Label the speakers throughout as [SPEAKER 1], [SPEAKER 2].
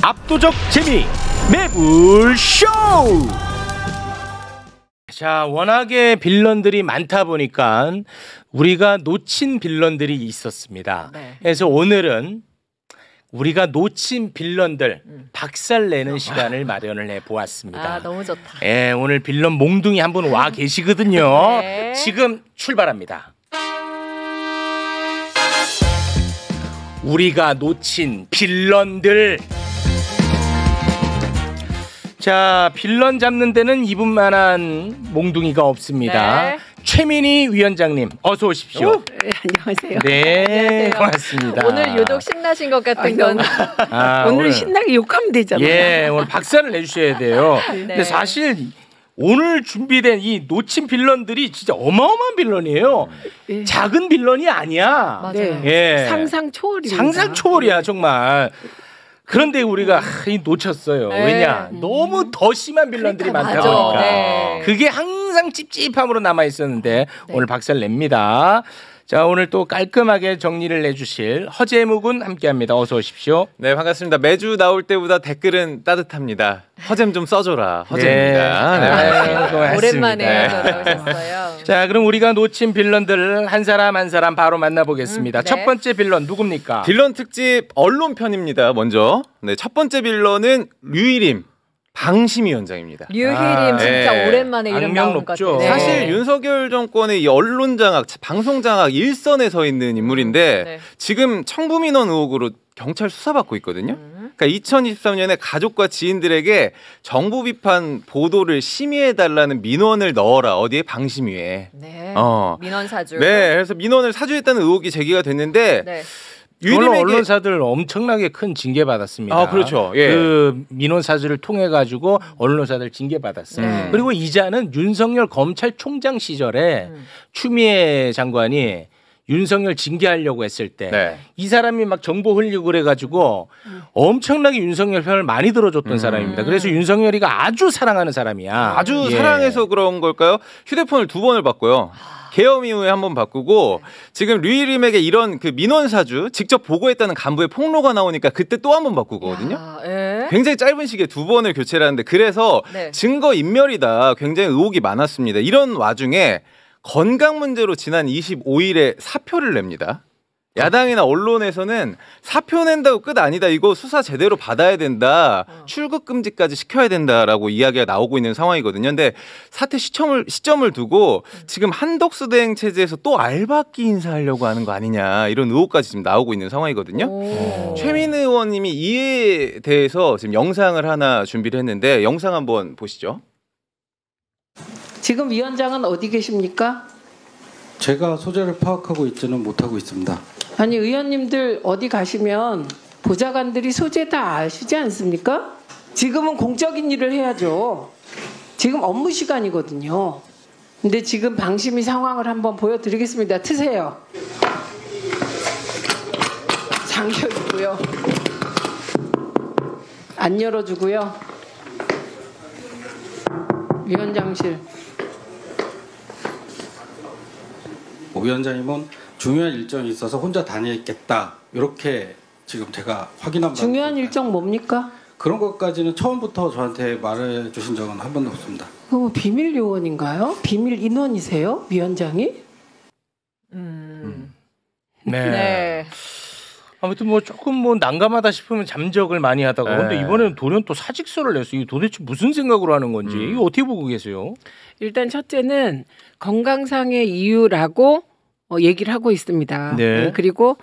[SPEAKER 1] 압도적 재미 매불쇼. 자, 워낙에 빌런들이 많다 보니까 우리가 놓친 빌런들이 있었습니다. 네. 그래서 오늘은 우리가 놓친 빌런들 박살내는 시간을 마련을 해보았습니다.
[SPEAKER 2] 아, 너무 좋다.
[SPEAKER 1] 예, 오늘 빌런 몽둥이 한 분 와 계시거든요. 네. 지금 출발합니다. 우리가 놓친 빌런들. 자, 빌런 잡는 데는 이분만한 몽둥이가 없습니다. 네. 최민희 위원장님 어서 오십시오.
[SPEAKER 3] 네, 안녕하세요.
[SPEAKER 1] 네,
[SPEAKER 2] 안녕하세요.
[SPEAKER 1] 고맙습니다.
[SPEAKER 2] 오늘 유독 신나신 것 같은 건
[SPEAKER 3] 오늘 신나게 욕하면 되잖아요.
[SPEAKER 1] 예, 오늘 박살을 내주셔야 돼요. 네. 근데 사실 오늘 준비된 이 놓친 빌런들이 진짜 어마어마한 빌런이에요. 네. 작은 빌런이 아니야.
[SPEAKER 2] 맞아요.
[SPEAKER 1] 예.
[SPEAKER 3] 상상 초월입니다.
[SPEAKER 1] 상상 초월이야 정말. 그런데 우리가 놓쳤어요. 네. 왜냐? 너무 더 심한 빌런들이 많다 보니까. 네. 그게 항상 찝찝함으로 남아 있었는데 네. 오늘 박살 냅니다. 자, 오늘 또 깔끔하게 정리를 해주실 허재묵은 함께합니다. 어서 오십시오.
[SPEAKER 4] 네, 반갑습니다. 매주 나올 때보다 댓글은 따뜻합니다. 허잼 좀 써줘라. 허재입니다. 네.
[SPEAKER 1] 네.
[SPEAKER 2] 오랜만에 나오셨어요.
[SPEAKER 1] 자, 그럼 우리가 놓친 빌런들 한 사람 한 사람 바로 만나보겠습니다. 네. 첫 번째 빌런 누굽니까?
[SPEAKER 4] 빌런 특집 언론 편입니다. 먼저 첫 번째 빌런은 류일임 방심위원장입니다.
[SPEAKER 2] 류일임 진짜 네. 오랜만에 이름 나온 것 같아요.
[SPEAKER 4] 네. 사실 윤석열 정권의 이 언론 장악, 방송 장악 일선에 서 있는 인물인데 네. 지금 청부민원 의혹으로 경찰 수사받고 있거든요. 그러니까 2023년에 가족과 지인들에게 정부 비판 보도를 심의해달라는 민원을 넣어라. 어디에? 방심위에.
[SPEAKER 2] 네. 민원 사주.
[SPEAKER 4] 네, 그래서 민원을 사주했다는 의혹이 제기가 됐는데. 네.
[SPEAKER 1] 언론사들 엄청나게 큰 징계 받았습니다.
[SPEAKER 4] 아, 그렇죠. 예.
[SPEAKER 1] 그 민원 사주를 통해 가지고 언론사들 징계 받았어요. 그리고 이자는 윤석열 검찰총장 시절에 추미애 장관이 윤석열 징계하려고 했을 때 이 사람이 막 정보 흘리고 그래가지고 엄청나게 윤석열 편을 많이 들어줬던 사람입니다. 그래서 윤석열이가 아주 사랑하는 사람이야.
[SPEAKER 4] 아주 사랑해서 그런 걸까요? 휴대폰을 2번을 바꿨고요. 계엄 이후에 한번 바꾸고 지금 류일임에게 이런 그 민원 사주 직접 보고했다는 간부의 폭로가 나오니까 그때 또 한 번 바꾸거든요. 굉장히 짧은 시기에 2번을 교체를 하는데 그래서 네. 증거 인멸이다. 굉장히 의혹이 많았습니다. 이런 와중에 건강 문제로 지난 25일에 사표를 냅니다. 야당이나 언론에서는 사표 낸다고 끝 아니다. 이거 수사 제대로 받아야 된다. 출국 금지까지 시켜야 된다라고 이야기가 나오고 있는 상황이거든요. 근데 사태 시점을 두고 지금 한덕수 대행 체제에서 또 알박기 인사하려고 하는 거 아니냐 이런 의혹까지 지금 나오고 있는 상황이거든요. 최민희 의원님이 이에 대해서 지금 영상을 하나 준비를 했는데 영상 한번 보시죠.
[SPEAKER 3] 지금 위원장은 어디 계십니까?
[SPEAKER 5] 제가 소재를 파악하고 있지는 못하고 있습니다.
[SPEAKER 3] 아니 의원님들 어디 가시면 보좌관들이 소재 다 아시지 않습니까? 지금은 공적인 일을 해야죠. 지금 업무 시간이거든요. 근데 지금 방심위 상황을 한번 보여드리겠습니다. 트세요. 잠겨있고요. 안 열어주고요. 위원장실.
[SPEAKER 5] 위원장님은 중요한 일정이 있어서 혼자 다니겠다 이렇게 지금 제가 확인한 바입니다.
[SPEAKER 3] 중요한 일정 뭡니까?
[SPEAKER 5] 그런 것까지는 처음부터 저한테 말해주신 적은 한 번도 없습니다.
[SPEAKER 3] 그거 비밀 요원인가요? 비밀 인원이세요? 위원장이?
[SPEAKER 1] 네. 아무튼 뭐 조금 뭐 난감하다 싶으면 잠적을 많이 하다가 근데 이번에는 돌연 또 사직서를 냈어요. 이게 도대체 무슨 생각으로 하는 건지 이거 어떻게 보고 계세요?
[SPEAKER 3] 일단 첫째는 건강상의 이유라고 얘기를 하고 있습니다. 네. 그리고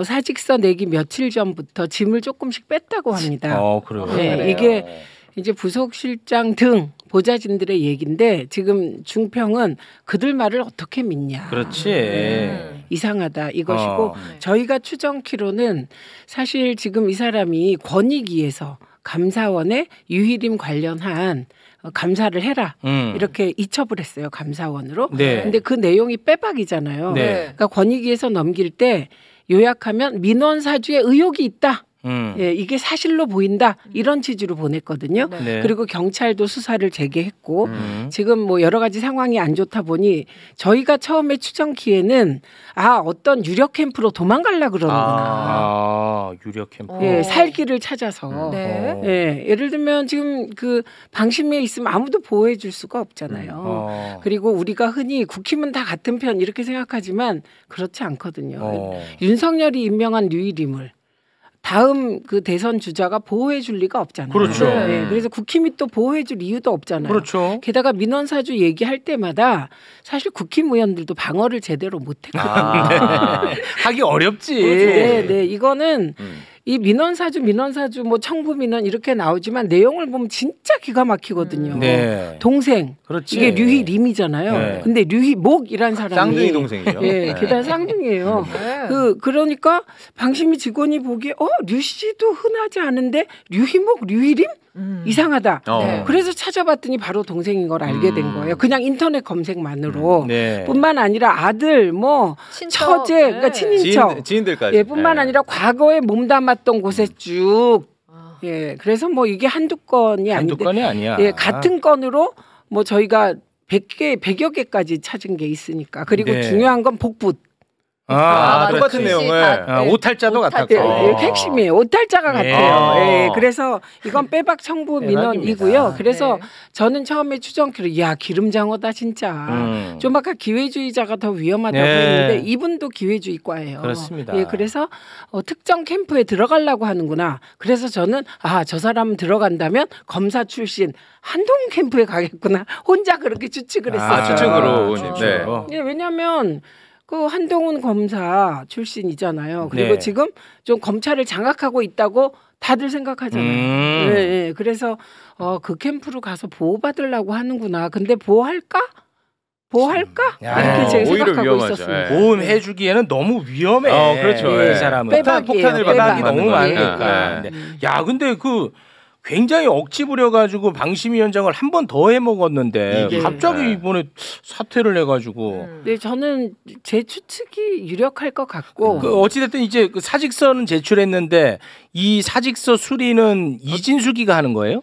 [SPEAKER 3] 사직서 내기 며칠 전부터 짐을 조금씩 뺐다고 합니다.
[SPEAKER 1] 그래요?
[SPEAKER 3] 네, 이게 이제 부속실장 등 보좌진들의 얘기인데 지금 중평은 그들 말을 어떻게 믿냐.
[SPEAKER 1] 그렇지.
[SPEAKER 3] 이상하다 이것이고 저희가 추정키로는 사실 지금 이 사람이 권익위에서 감사원에 유일임 관련한 감사를 해라 이렇게 이첩을 했어요. 감사원으로.
[SPEAKER 1] 네.
[SPEAKER 3] 근데 그 내용이 빼박이잖아요.
[SPEAKER 1] 네.
[SPEAKER 3] 그러니까 권익위에서 넘길 때 요약하면 민원 사주에 의혹이 있다. 예, 이게 사실로 보인다 이런 취지로 보냈거든요.
[SPEAKER 1] 네.
[SPEAKER 3] 그리고 경찰도 수사를 재개했고 지금 뭐 여러 가지 상황이 안 좋다 보니 저희가 처음에 추정키에는 어떤 유력 캠프로 도망가려 그러는구나.
[SPEAKER 1] 유력 캠프.
[SPEAKER 3] 예, 살 길을 찾아서.
[SPEAKER 2] 네.
[SPEAKER 3] 예, 예를 들면 지금 그 방심위에 있으면 아무도 보호해 줄 수가 없잖아요. 그리고 우리가 흔히 국힘은 다 같은 편 이렇게 생각하지만 그렇지 않거든요. 윤석열이 임명한 류일임을 다음 그 대선 주자가 보호해 줄 리가 없잖아요.
[SPEAKER 1] 그렇죠.
[SPEAKER 3] 네. 그래서 국힘이 또 보호해 줄 이유도 없잖아요.
[SPEAKER 1] 그렇죠.
[SPEAKER 3] 게다가 민원사주 얘기할 때마다 사실 국힘 의원들도 방어를 제대로 못 했거든요.
[SPEAKER 1] 하기 어렵지.
[SPEAKER 3] 네, 네. 이거는 이 민원사주 뭐 청부민원 이렇게 나오지만 내용을 보면 진짜 기가 막히거든요.
[SPEAKER 1] 네.
[SPEAKER 3] 동생.
[SPEAKER 1] 그렇지.
[SPEAKER 3] 이게 류희림이잖아요.
[SPEAKER 1] 네.
[SPEAKER 3] 근데 류희목이란 사람이
[SPEAKER 4] 쌍둥이 동생이죠.
[SPEAKER 3] 예, 게다가 쌍둥이에요. 그러니까 방심위 직원이 보기에 류 씨도 흔하지 않은데 류희목, 류희림? 이상하다.
[SPEAKER 2] 네.
[SPEAKER 3] 그래서 찾아봤더니 바로 동생인 걸 알게 된 거예요. 그냥 인터넷 검색만으로.
[SPEAKER 1] 네.
[SPEAKER 3] 뿐만 아니라 아들, 뭐
[SPEAKER 2] 친척,
[SPEAKER 3] 처제, 그러니까 친인척.
[SPEAKER 4] 지인들까지.
[SPEAKER 3] 예, 뿐만
[SPEAKER 4] 네.
[SPEAKER 3] 아니라 과거에 몸담았던 곳에 쭉. 예, 그래서 뭐 이게 한두 건이
[SPEAKER 1] 한두
[SPEAKER 3] 아닌데.
[SPEAKER 1] 건이 아니야.
[SPEAKER 3] 예, 같은 건으로 뭐 저희가 100여 개까지 찾은 게 있으니까. 그리고
[SPEAKER 1] 네.
[SPEAKER 3] 중요한 건 복붙.
[SPEAKER 4] 똑같은
[SPEAKER 2] 글씨
[SPEAKER 4] 내용을.
[SPEAKER 2] 다,
[SPEAKER 1] 오탈자도
[SPEAKER 2] 오탈자.
[SPEAKER 1] 같았고.
[SPEAKER 3] 예, 핵심이에요. 오탈자가
[SPEAKER 1] 네.
[SPEAKER 3] 같아요. 예, 그래서 이건 빼박 청부 민원이고요.
[SPEAKER 1] 대박입니다.
[SPEAKER 3] 그래서
[SPEAKER 2] 네.
[SPEAKER 3] 저는 처음에 추정키로 야 기름장어다 진짜. 좀 아까 기회주의자가 더 위험하다고
[SPEAKER 1] 네.
[SPEAKER 3] 했는데 이분도 기회주의과예요.
[SPEAKER 1] 그렇습니다.
[SPEAKER 3] 예, 그래서 특정 캠프에 들어가려고 하는구나. 그래서 저는 저 사람 들어간다면 검사 출신 한동훈 캠프에 가겠구나. 혼자 그렇게 추측을 했어요.
[SPEAKER 4] 추측으로.
[SPEAKER 1] 그렇죠.
[SPEAKER 3] 예, 왜냐하면 그 한동훈 검사 출신이잖아요. 그리고
[SPEAKER 1] 네.
[SPEAKER 3] 지금 좀 검찰을 장악하고 있다고 다들 생각하잖아요. 예, 예. 그래서 그 캠프로 가서 보호받으려고 하는구나. 근데 보호할까? 이렇게 제가
[SPEAKER 4] 오히려
[SPEAKER 3] 생각하고
[SPEAKER 4] 위험하죠.
[SPEAKER 3] 있었습니다.
[SPEAKER 4] 예.
[SPEAKER 1] 보험해주기에는 너무 위험해.
[SPEAKER 4] 그렇죠.
[SPEAKER 1] 이
[SPEAKER 4] 예.
[SPEAKER 1] 사람은.
[SPEAKER 3] 빼박이에요.
[SPEAKER 1] 빼박이
[SPEAKER 3] 빼박.
[SPEAKER 1] 너무
[SPEAKER 3] 예.
[SPEAKER 1] 많으니까. 야, 근데 그 굉장히 억지 부려가지고 방심위원장을 한 번 더 해먹었는데
[SPEAKER 4] 이게-
[SPEAKER 1] 갑자기
[SPEAKER 4] 네.
[SPEAKER 1] 이번에 사퇴를 해가지고
[SPEAKER 3] 네, 저는 제 추측이 유력할 것 같고.
[SPEAKER 1] 그 어찌됐든 이제 그 사직서는 제출했는데 이 사직서 수리는 이진숙이가 하는 거예요?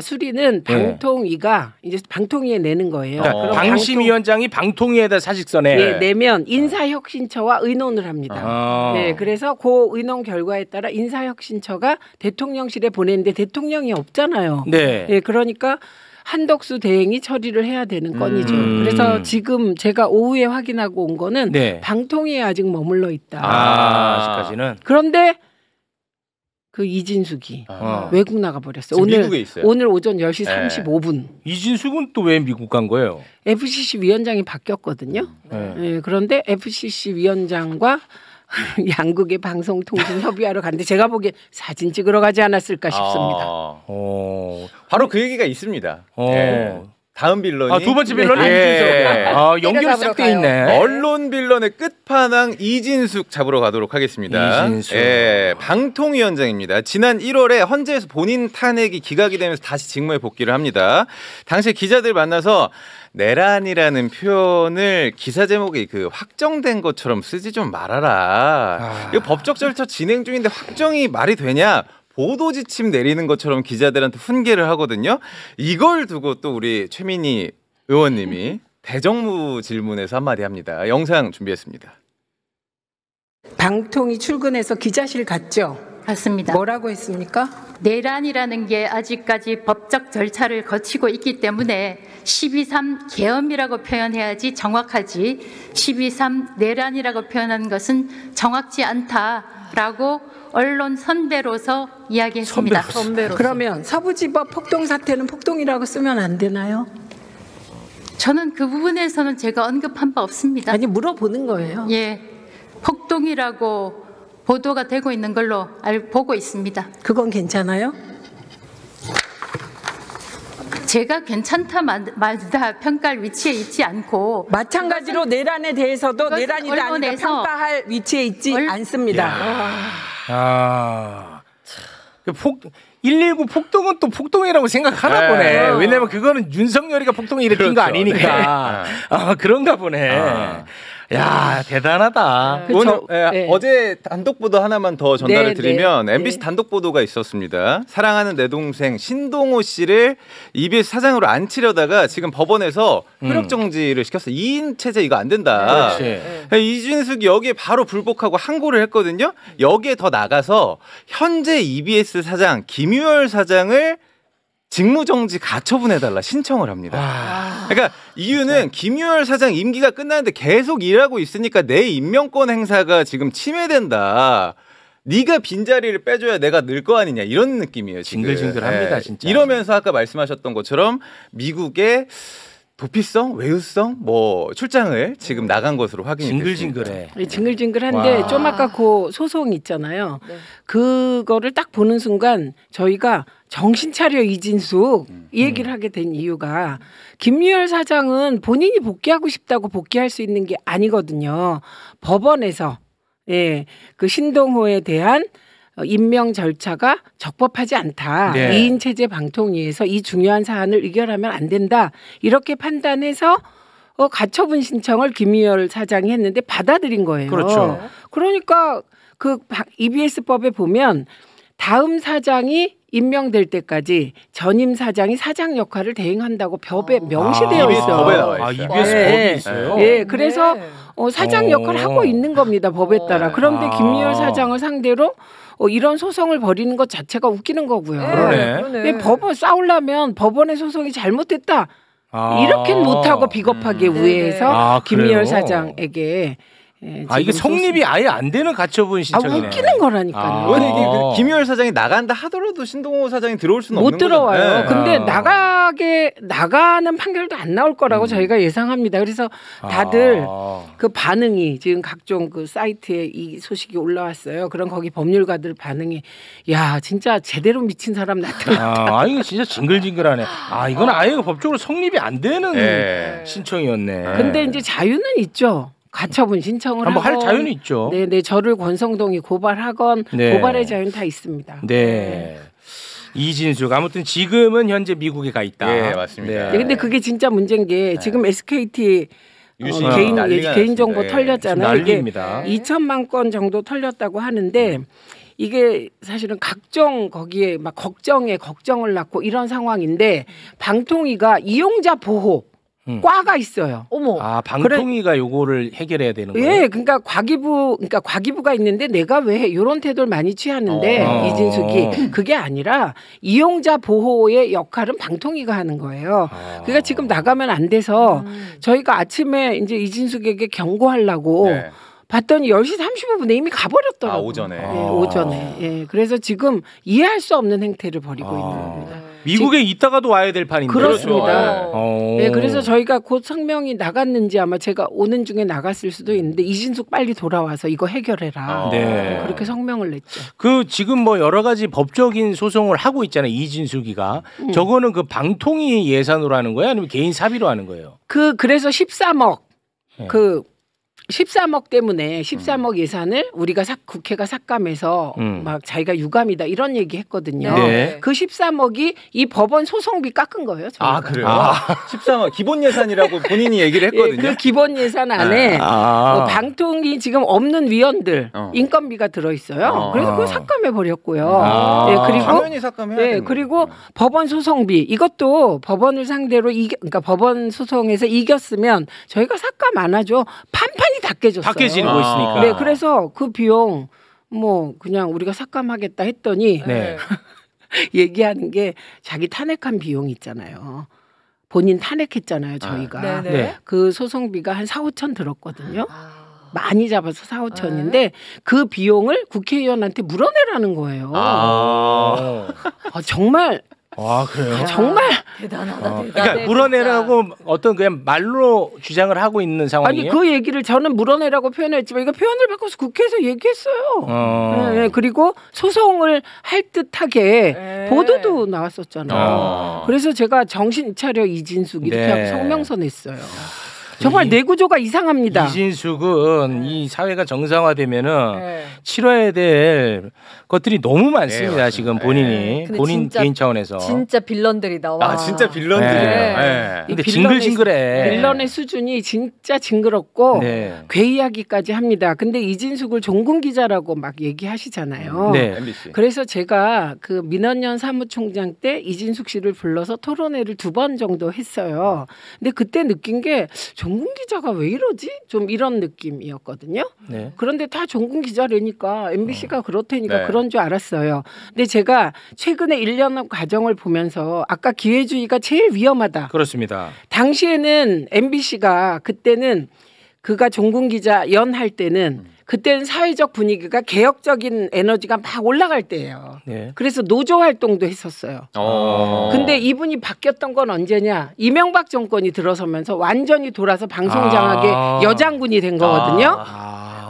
[SPEAKER 3] 수리는 방통위가 이제 방통위에 내는 거예요.
[SPEAKER 1] 그러니까
[SPEAKER 3] 그럼
[SPEAKER 1] 방심위원장이 방통위에다 사직서 내.
[SPEAKER 3] 예, 내면 인사혁신처와 의논을 합니다. 네, 그래서 그 의논 결과에 따라 인사혁신처가 대통령실에 보내는데 대통령이 없잖아요.
[SPEAKER 1] 네.
[SPEAKER 3] 예, 그러니까 한덕수 대행이 처리를 해야 되는 건이죠. 그래서 지금 제가 오후에 확인하고 온 거는
[SPEAKER 1] 네.
[SPEAKER 3] 방통위에 아직 머물러 있다.
[SPEAKER 1] 아직까지는.
[SPEAKER 3] 그런데 그 이진숙이 외국 나가 버렸어요.
[SPEAKER 4] 지금 미국에 있어요.
[SPEAKER 3] 오늘 오전 10시
[SPEAKER 4] 네.
[SPEAKER 3] 35분.
[SPEAKER 1] 이진숙은 또 왜 미국 간 거예요?
[SPEAKER 3] FCC 위원장이 바뀌었거든요. 예, 그런데 FCC 위원장과 양국의 방송통신 협의하러 갔는데 제가 보기엔 사진 찍으러 가지 않았을까 싶습니다.
[SPEAKER 4] 바로 그 얘기가 있습니다. 예. 다음 빌런이
[SPEAKER 1] 두 번째 빌런이 이진숙. 연결 싹 돼 있네.
[SPEAKER 4] 언론 빌런의 끝판왕 이진숙 잡으러 가도록 하겠습니다.
[SPEAKER 1] 이진숙.
[SPEAKER 4] 예, 방통위원장입니다. 지난 1월에 헌재에서 본인 탄핵이 기각이 되면서 다시 직무에 복귀를 합니다. 당시 기자들 만나서 내란이라는 표현을 기사 제목에 그 확정된 것처럼 쓰지 좀 말아라. 이거 법적 절차 진행 중인데 확정이 말이 되냐? 보도 지침 내리는 것처럼 기자들한테 훈계를 하거든요. 이걸 두고 또 우리 최민희 의원님이 대정부 질문에서 한마디 합니다. 영상 준비했습니다.
[SPEAKER 3] 방통위 출근해서 기자실 갔죠?
[SPEAKER 6] 맞습니다.
[SPEAKER 3] 뭐라고 했습니까?
[SPEAKER 6] 내란이라는 게 아직까지 법적 절차를 거치고 있기 때문에 12.3 계엄이라고 표현해야지 정확하지 12.3 내란이라고 표현하는 것은 정확지 않다라고 언론 선배로서 이야기했습니다.
[SPEAKER 3] 그러면 서부지법 폭동 사태는 폭동이라고 쓰면 안 되나요?
[SPEAKER 6] 저는 그 부분에서는 제가 언급한 바 없습니다.
[SPEAKER 3] 아니 물어보는 거예요.
[SPEAKER 6] 예, 폭동이라고 보도가 되고 있는 걸로 보고 있습니다.
[SPEAKER 3] 그건 괜찮아요?
[SPEAKER 6] 제가 괜찮다 말다 평가할 위치에 있지 않고
[SPEAKER 3] 마찬가지로 내란에 대해서도
[SPEAKER 6] 그것은
[SPEAKER 3] 내란이다 아니다
[SPEAKER 6] 언론에서
[SPEAKER 3] 평가할 위치에 있지 않습니다.
[SPEAKER 1] 119 폭동은 또 폭동이라고 생각하나 보네. 왜냐면 그거는 윤석열이가 폭동을 일으킨 거 아니니까. 그런가 보네. 야 대단하다.
[SPEAKER 4] 오늘 어제 단독 보도 하나만 더 전달을 드리면 MBC 단독 보도가 있었습니다. 사랑하는 내 동생 신동호 씨를 EBS 사장으로 앉히려다가 지금 법원에서 효력 정지를 시켰어요. 2인 체제 이거 안 된다. 이진숙이 여기에 바로 불복하고 항고를 했거든요. 여기에 더 나가서 현재 EBS 사장 김유열 사장을 직무정지 가처분해달라 신청을 합니다. 그러니까 이유는 김유열 사장 임기가 끝났는데 계속 일하고 있으니까 내 임명권 행사가 지금 침해된다. 네가 빈자리를 빼줘야 내가 늘 거 아니냐 이런 느낌이에요. 지금.
[SPEAKER 1] 징글징글합니다 진짜.
[SPEAKER 4] 이러면서 아까 말씀하셨던 것처럼 미국의 도피성, 외유성 뭐 출장을 지금 나간 것으로 확인이
[SPEAKER 1] 징글징글해.
[SPEAKER 3] 징글징글한데 좀 아까 그 소송 있잖아요. 그거를 딱 보는 순간 저희가 정신 차려 이진숙 이 얘기를 하게 된 이유가 김유열 사장은 본인이 복귀하고 싶다고 복귀할 수 있는 게 아니거든요. 법원에서 그 신동호에 대한 임명 절차가 적법하지 않다. 2인 체제 방통위에서 이 중요한 사안을 의결하면 안 된다. 이렇게 판단해서 가처분 신청을 김유열 사장이 했는데 받아들인 거예요.
[SPEAKER 1] 그렇죠.
[SPEAKER 3] 그러니까 그 EBS법에 보면 다음 사장이 임명될 때까지 전임 사장이 사장 역할을 대행한다고 법에 명시되어 있어요.
[SPEAKER 4] 법에 나와 있어요.
[SPEAKER 1] EBS 법이 있어요.
[SPEAKER 3] 그래서 사장 역할을 하고 있는 겁니다. 법에 따라. 그런데 김유열 사장을 상대로 이런 소송을 벌이는 것 자체가 웃기는 거고요.
[SPEAKER 1] 그러네.
[SPEAKER 3] 법원 싸우려면 법원의 소송이 잘못됐다. 이렇게는 못하고 비겁하게 우회해서 김유열 사장에게
[SPEAKER 1] 이게 성립이 아예 안 되는 가처분 신청이네.
[SPEAKER 3] 웃기는 거라니까요.
[SPEAKER 4] 왜 이게 김유열 사장이 나간다 하더라도 신동호 사장이 들어올 수는 없는 거죠.
[SPEAKER 3] 못 들어와요. 근데 나가는 판결도 안 나올 거라고 저희가 예상합니다. 그래서 다들 그 반응이 지금 각종 그 사이트에 이 소식이 올라왔어요. 그럼 거기 법률가들 반응이 야 진짜 제대로 미친 사람 나타났다.
[SPEAKER 1] 이거 진짜 징글징글하네. 이건 아예 법적으로 성립이 안 되는 신청이었네.
[SPEAKER 3] 근데 이제 자유는 있죠. 가처분 신청을
[SPEAKER 1] 한번
[SPEAKER 3] 하건,
[SPEAKER 1] 할 자유는 있죠.
[SPEAKER 3] 네, 저를 권성동이 고발하건 고발의 자유는 다 있습니다.
[SPEAKER 1] 이진숙 아무튼 지금은 현재 미국에 가 있다.
[SPEAKER 4] 네, 맞습니다.
[SPEAKER 3] 근데 그게 진짜 문제인 게 지금 SKT 개인 정보 털렸잖아요.
[SPEAKER 1] 난리입니다.
[SPEAKER 3] 이게 2천만 건 정도 털렸다고 하는데 이게 사실은 각종 거기에 막 걱정을 낳고 이런 상황인데 방통위가 이용자 보호 과가 있어요.
[SPEAKER 1] 방통위가 요거를 해결해야 되는 거예요.
[SPEAKER 3] 그러니까 과기부가 있는데 내가 왜 이런 태도를 많이 취하는데 이진숙이 그게 아니라 이용자 보호의 역할은 방통위가 하는 거예요. 그러니까 지금 나가면 안 돼서 저희가 아침에 이제 이진숙에게 경고하려고 봤더니 10시 35분에 이미 가버렸더라고요.
[SPEAKER 4] 오전에.
[SPEAKER 3] 오전에. 그래서 지금 이해할 수 없는 행태를 벌이고 있는 겁니다.
[SPEAKER 1] 미국에 있다가도 와야 될 판인데.
[SPEAKER 3] 그렇습니다. 그래서 저희가 곧 성명이 나갔는지 아마 제가 오는 중에 나갔을 수도 있는데 이진숙 빨리 돌아와서 이거 해결해라. 그렇게 성명을 냈죠.
[SPEAKER 1] 지금 뭐 여러 가지 법적인 소송을 하고 있잖아요. 이진숙이가. 저거는 그 방통위 예산으로 하는 거예요? 아니면 개인 사비로 하는 거예요?
[SPEAKER 3] 그래서 13억 13억 때문에 13억 예산을 우리가 국회가 삭감해서 막 자기가 유감이다 이런 얘기 했거든요. 그 13억이 이 법원 소송비 깎은 거예요. 저희가.
[SPEAKER 4] 그래요? 13억 기본 예산이라고 본인이 얘기를 했거든요.
[SPEAKER 3] 그 기본 예산 안에 방통위 지금 없는 위원들 인건비가 들어있어요. 그래서 그걸 삭감해 버렸고요.
[SPEAKER 4] 그리고 당연히 삭감해야
[SPEAKER 3] 그리고 법원 소송비 이것도 법원을 상대로 그러니까 법원 소송에서 이겼으면 저희가 삭감 안 하죠. 판판이 다 깨졌어요.
[SPEAKER 1] 다 깨지고 있으니까.
[SPEAKER 3] 그래서 그 비용 뭐 그냥 우리가 삭감하겠다 했더니 얘기하는 게 자기 탄핵한 비용 있잖아요. 본인 탄핵했잖아요. 저희가. 그 소송비가 한 4, 5천 들었거든요. 많이 잡아서 4, 5천인데 그 비용을 국회의원한테 물어내라는 거예요. 정말
[SPEAKER 1] 그래요?
[SPEAKER 3] 정말
[SPEAKER 2] 대단하다.
[SPEAKER 1] 그러니까 물어내라고 어떤 그냥 말로 주장을 하고 있는 상황이에요?
[SPEAKER 3] 그 얘기를 저는 물어내라고 표현했지만 이거 표현을 바꿔서 국회에서 얘기했어요. 그리고 소송을 할 듯하게 보도도 나왔었잖아요. 그래서 제가 정신 차려 이진숙 이렇게 하고 성명서 냈어요. 정말 뇌구조가 이상합니다.
[SPEAKER 1] 이진숙은 이 사회가 정상화되면은 치러야 될 것들이 너무 많습니다. 지금 본인이 본인 개인 차원에서
[SPEAKER 2] 진짜 빌런들이다. 와.
[SPEAKER 4] 진짜 빌런들이에요.
[SPEAKER 1] 근데 징글징글해.
[SPEAKER 3] 빌런의 수준이 진짜 징그럽고 괴이하기까지 합니다. 근데 이진숙을 종군 기자라고 막 얘기하시잖아요.
[SPEAKER 4] MBC.
[SPEAKER 3] 그래서 제가 그 민원연 사무총장 때 이진숙 씨를 불러서 토론회를 2번 정도 했어요. 근데 그때 느낀 게 종군 기자가 왜 이러지? 좀 이런 느낌이었거든요. 그런데 다 종군 기자라니까 MBC가 그렇다니까 그런 줄 알았어요. 근데 제가 최근에 1년 과정을 보면서 아까 기회주의가 제일 위험하다.
[SPEAKER 1] 그렇습니다.
[SPEAKER 3] 당시에는 MBC가 그때는 그가 종군 기자 연할 때는 그때는 사회적 분위기가 개혁적인 에너지가 막 올라갈 때예요. 그래서 노조 활동도 했었어요. 근데 이분이 바뀌었던 건 언제냐? 이명박 정권이 들어서면서 완전히 돌아서 방송장악의 여장군이 된 거거든요.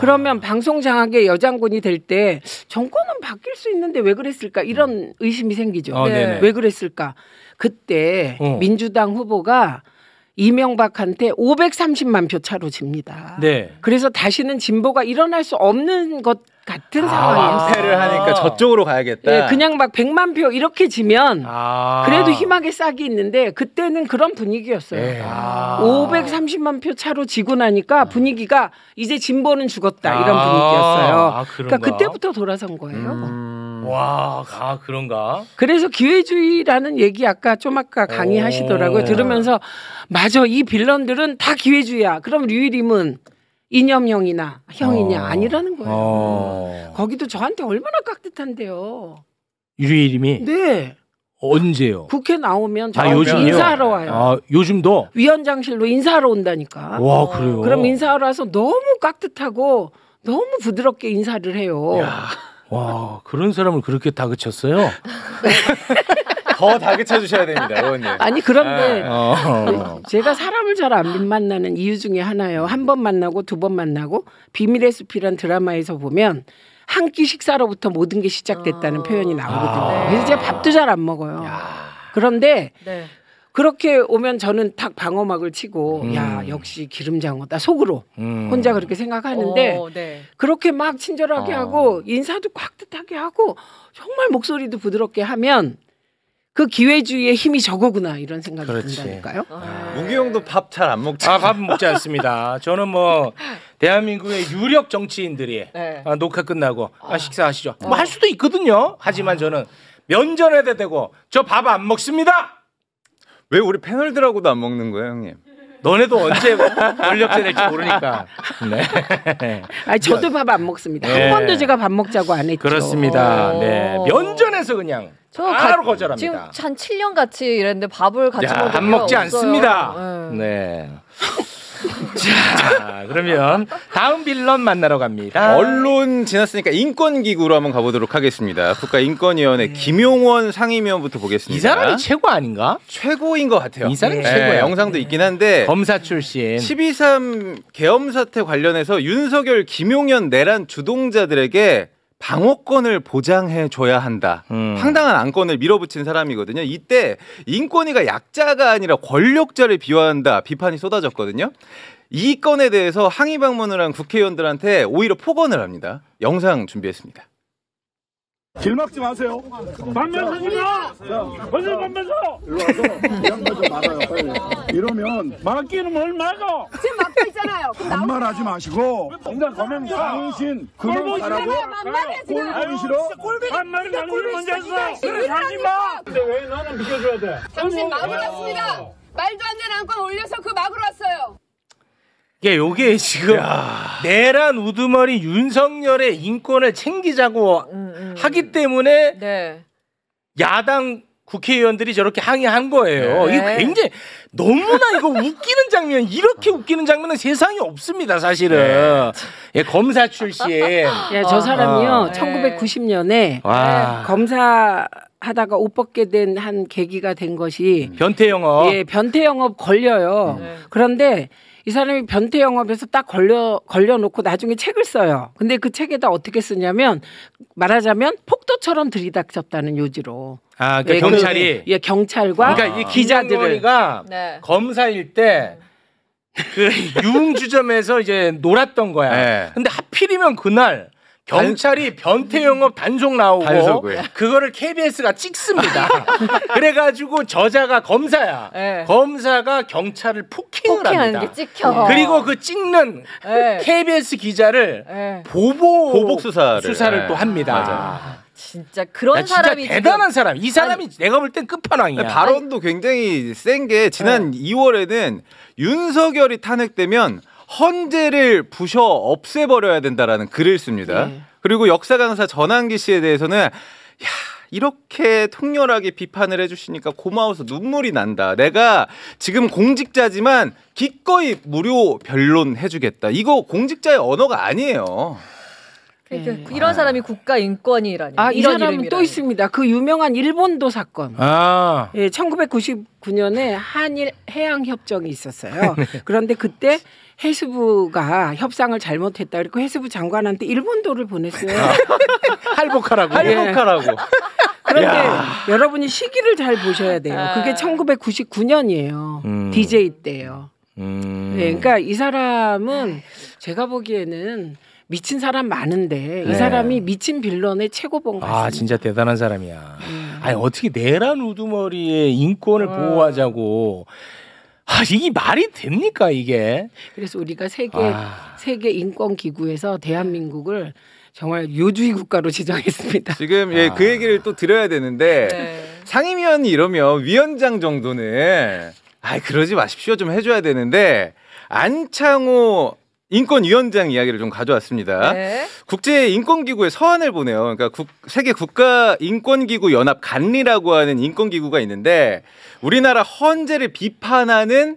[SPEAKER 3] 그러면 방송장악의 여장군이 될 때 정권은 바뀔 수 있는데 왜 그랬을까? 이런 의심이 생기죠. 왜 그랬을까? 그때 민주당 후보가 이명박한테 530만 표 차로 집니다. 그래서 다시는 진보가 일어날 수 없는 것 같은 상황이었어요.
[SPEAKER 4] 완패를 하니까 저쪽으로 가야겠다.
[SPEAKER 3] 그냥 막 100만 표 이렇게 지면 그래도 희망의 싹이 있는데 그때는 그런 분위기였어요. 530만 표 차로 지고 나니까 분위기가 이제 진보는 죽었다 이런 분위기였어요. 그러니까 그때부터 돌아선 거예요.
[SPEAKER 1] 와, 그런가?
[SPEAKER 3] 그래서 기회주의라는 얘기 아까 강의하시더라고요. 들으면서 맞아, 이 빌런들은 다 기회주의야. 그럼 류일임은 이념형이나 형이냐 아니라는 거예요. 거기도 저한테 얼마나 깍듯한데요.
[SPEAKER 1] 류일임이?
[SPEAKER 3] 네.
[SPEAKER 1] 언제요?
[SPEAKER 3] 국회 나오면
[SPEAKER 1] 요즘요?
[SPEAKER 3] 인사하러 와요.
[SPEAKER 1] 요즘도?
[SPEAKER 3] 위원장실로 인사하러 온다니까.
[SPEAKER 1] 와, 그래요?
[SPEAKER 3] 그럼 인사하러 와서 너무 깍듯하고 너무 부드럽게 인사를 해요.
[SPEAKER 1] 와, 그런 사람을 그렇게 다그쳤어요?
[SPEAKER 4] 더 다그쳐 주셔야 됩니다, 의원님.
[SPEAKER 3] 아니 그런데 제가 사람을 잘 안 만나는 이유 중에 하나예요. 한 번 만나고 2번 만나고 비밀의 숲이란 드라마에서 보면 한 끼 식사로부터 모든 게 시작됐다는 표현이 나오거든요. 그래서 제가 밥도 잘 안 먹어요. 그런데 그렇게 오면 저는 탁 방어막을 치고 야 역시 기름장어다 속으로 혼자 그렇게 생각하는데 그렇게 막 친절하게 하고 인사도 꽉듯하게 하고 정말 목소리도 부드럽게 하면 그 기회주의의 힘이 저거구나 이런 생각이 든다니까요.
[SPEAKER 4] 무기용도 밥 잘 안 먹죠.
[SPEAKER 1] 밥 먹지 않습니다. 저는 뭐 대한민국의 유력 정치인들이 녹화 끝나고 식사하시죠. 뭐 할 수도 있거든요. 하지만 저는 면전에다 대고 저 밥 안 먹습니다.
[SPEAKER 4] 왜 우리 패널들하고도 안 먹는 거예요, 형님?
[SPEAKER 1] 너네도 언제 권력자 될지 모르니까.
[SPEAKER 3] 아니 저도 밥 안 먹습니다. 한 번도 제가 밥 먹자고 안 했죠.
[SPEAKER 1] 그렇습니다. 면전에서 그냥 바로 거절합니다.
[SPEAKER 2] 지금 한 7년 같이 이랬는데 밥을 같이 먹은
[SPEAKER 1] 밥 먹지 않습니다. 네. 자, 그러면 다음 빌런 만나러 갑니다.
[SPEAKER 4] 언론 지났으니까 인권기구로 한번 가보도록 하겠습니다. 국가인권위원회 김용원 상임위원부터 보겠습니다.
[SPEAKER 1] 이 사람이 최고 아닌가?
[SPEAKER 4] 최고인 것 같아요.
[SPEAKER 1] 이 사람이 최고예요.
[SPEAKER 4] 영상도 있긴 한데
[SPEAKER 1] 검사 출신
[SPEAKER 4] 12.3 계엄 사태 관련해서 윤석열, 김용현 내란 주동자들에게 방어권을 보장해 줘야 한다. 황당한 안건을 밀어붙인 사람이거든요. 이때 인권위가 약자가 아니라 권력자를 비화한다 비판이 쏟아졌거든요. 이 건에 대해서 항의 방문을 한 국회의원들한테 오히려 폭언을 합니다. 영상 준비했습니다.
[SPEAKER 7] 길 막지 마세요. 반면서지 마. 어디 반면서? 일로 와서 양말 좀 막아요. 빨리. 이러면 막기는 뭘 막아?
[SPEAKER 8] 지금 막고 있잖아요.
[SPEAKER 7] 반말하지 마시고. 인간 가면 당신 그만 가라고. 꼴 보기 싫어? 반말이 나는 꼴 먼저 했어. 그래 하지 마. 근데 왜 나는 비켜줘야 돼?
[SPEAKER 8] 당신 막으러 왔습니다. 말도 안 되는 안건 올려서 그 막으러 왔어요.
[SPEAKER 1] 요게 지금 내란 우두머리 윤석열의 인권을 챙기자고 하기 때문에 야당 국회의원들이 저렇게 항의한 거예요. 이거 굉장히 너무나 이거 웃기는 장면, 이렇게 웃기는 장면은 세상에 없습니다, 사실은. 검사 출신.
[SPEAKER 3] 저 사람이요, 1990년에 검사 하다가 옷 벗게 된 한 계기가 된 것이
[SPEAKER 1] 변태 영업.
[SPEAKER 3] 변태 영업 걸려요. 그런데 이 사람이 변태 영업에서 딱 걸려놓고 나중에 책을 써요. 근데 그 책에다 어떻게 쓰냐면 말하자면 폭도처럼 들이닥쳤다는 요지로.
[SPEAKER 1] 그러니까 경찰이
[SPEAKER 3] 경찰과
[SPEAKER 1] 그러니까 이
[SPEAKER 3] 기자들을
[SPEAKER 1] 검사일 때 그 유흥주점에서 이제 놀았던 거야.
[SPEAKER 4] 네.
[SPEAKER 1] 근데 하필이면 그날 경찰이 변태 영업 단속 나오고
[SPEAKER 4] 단속을.
[SPEAKER 1] 그거를 KBS가 찍습니다. 그래가지고 저자가 검사야.
[SPEAKER 2] 네.
[SPEAKER 1] 검사가 경찰을 폭행을
[SPEAKER 2] 폭행하는
[SPEAKER 1] 합니다.
[SPEAKER 2] 게 찍혀.
[SPEAKER 1] 그리고 그 찍는
[SPEAKER 2] 네.
[SPEAKER 1] KBS 기자를
[SPEAKER 2] 네.
[SPEAKER 1] 보복
[SPEAKER 4] 수사를
[SPEAKER 1] 또 합니다.
[SPEAKER 4] 맞아.
[SPEAKER 2] 진짜 그런
[SPEAKER 1] 진짜
[SPEAKER 2] 사람이
[SPEAKER 1] 대단한 사람. 이 사람이 내가 볼 땐 끝판왕이야.
[SPEAKER 4] 발언도 굉장히 센 게 지난 2월에는 윤석열이 탄핵되면 헌재를 부셔 없애버려야 된다라는 글을 씁니다.
[SPEAKER 3] 네.
[SPEAKER 4] 그리고 역사 강사 전한기 씨에 대해서는 야 이렇게 통렬하게 비판을 해주시니까 고마워서 눈물이 난다. 내가 지금 공직자지만 기꺼이 무료 변론해주겠다. 이거 공직자의 언어가 아니에요.
[SPEAKER 2] 그러니까 이런 사람이 국가인권이라니.
[SPEAKER 3] 이
[SPEAKER 2] 이런
[SPEAKER 3] 사람은
[SPEAKER 2] 이름이라니.
[SPEAKER 3] 또 있습니다. 그 유명한 일본도 사건. 예, 1999년에 한일 해양 협정이 있었어요. 그런데 그때 해수부가 협상을 잘못했다. 그리고 해수부 장관한테 일본도를 보냈어요.
[SPEAKER 1] 할복하라고.
[SPEAKER 4] 할복하라고.
[SPEAKER 3] 그런데 여러분이 시기를 잘 보셔야 돼요. 그게 1999년이에요. DJ 때예요. 네, 그러니까 이 사람은 제가 보기에는 미친 사람 많은데 이 사람이 미친 빌런의 최고봉 같습니다.
[SPEAKER 1] 아 진짜 대단한 사람이야. 아니 어떻게 내란 우두머리의 인권을 보호하자고. 아 이게 말이 됩니까 이게?
[SPEAKER 3] 그래서 우리가 세계 인권 기구에서 대한민국을 정말 요주의 국가로 지정했습니다.
[SPEAKER 4] 지금 그 얘기를 또 드려야 되는데 상임위원이 이러면 위원장 정도는 그러지 마십시오 좀 해줘야 되는데 안창호 인권위원장 이야기를 좀 가져왔습니다. 국제인권기구에 서한을 보내요. 그러니까 세계 국가인권기구 연합 간리라고 하는 인권기구가 있는데 우리나라 헌재를 비판하는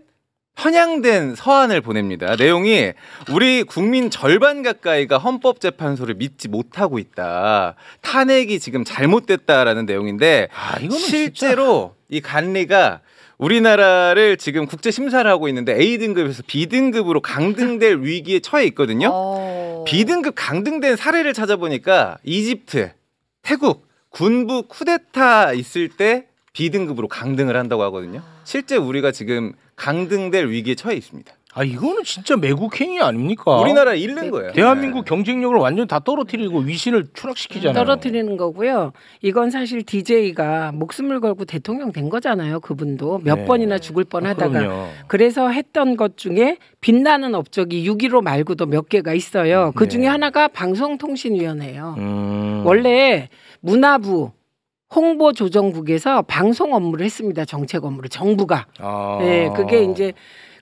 [SPEAKER 4] 편향된 서한을 보냅니다. 내용이 우리 국민 절반 가까이가 헌법재판소를 믿지 못하고 있다. 탄핵이 지금 잘못됐다라는 내용인데
[SPEAKER 1] 이거는
[SPEAKER 4] 실제로 이 간리가 우리나라를 지금 국제 심사를 하고 있는데 A등급에서 B등급으로 강등될 위기에 처해 있거든요. B등급 강등된 사례를 찾아보니까 이집트, 태국 군부 쿠데타 있을 때 B등급으로 강등을 한다고 하거든요. 실제 우리가 지금 강등될 위기에 처해 있습니다.
[SPEAKER 1] 이거는 진짜 매국행위 아닙니까?
[SPEAKER 4] 우리나라 잃는 거예요.
[SPEAKER 1] 대한민국 경쟁력을 완전 다 떨어뜨리고 위신을 추락시키잖아요.
[SPEAKER 3] 떨어뜨리는 거고요. 이건 사실 DJ가 목숨을 걸고 대통령 된 거잖아요. 그분도 몇 번이나 죽을 뻔하다가. 그래서 했던 것 중에 빛나는 업적이 6.15 말고도 몇 개가 있어요. 그 중에 하나가 방송통신위원회예요. 원래 문화부 홍보조정국에서 방송 업무를 했습니다. 정책 업무를 정부가. 그게 이제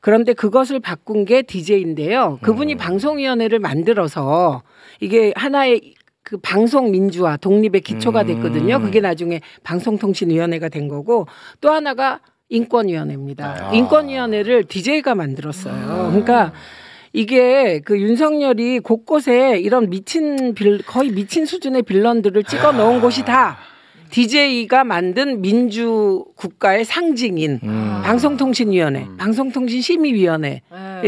[SPEAKER 3] 그런데 그것을 바꾼 게 DJ인데요. 그분이 방송위원회를 만들어서 이게 하나의 그 방송 민주화 독립의 기초가 됐거든요. 그게 나중에 방송통신위원회가 된 거고 또 하나가 인권위원회입니다. 인권위원회를 DJ가 만들었어요. 그러니까 이게 그 윤석열이 곳곳에 이런 거의 미친 수준의 빌런들을 찍어 넣은 곳이 다 DJ가 만든 민주국가의 상징인 방송통신위원회, 방송통신심의위원회,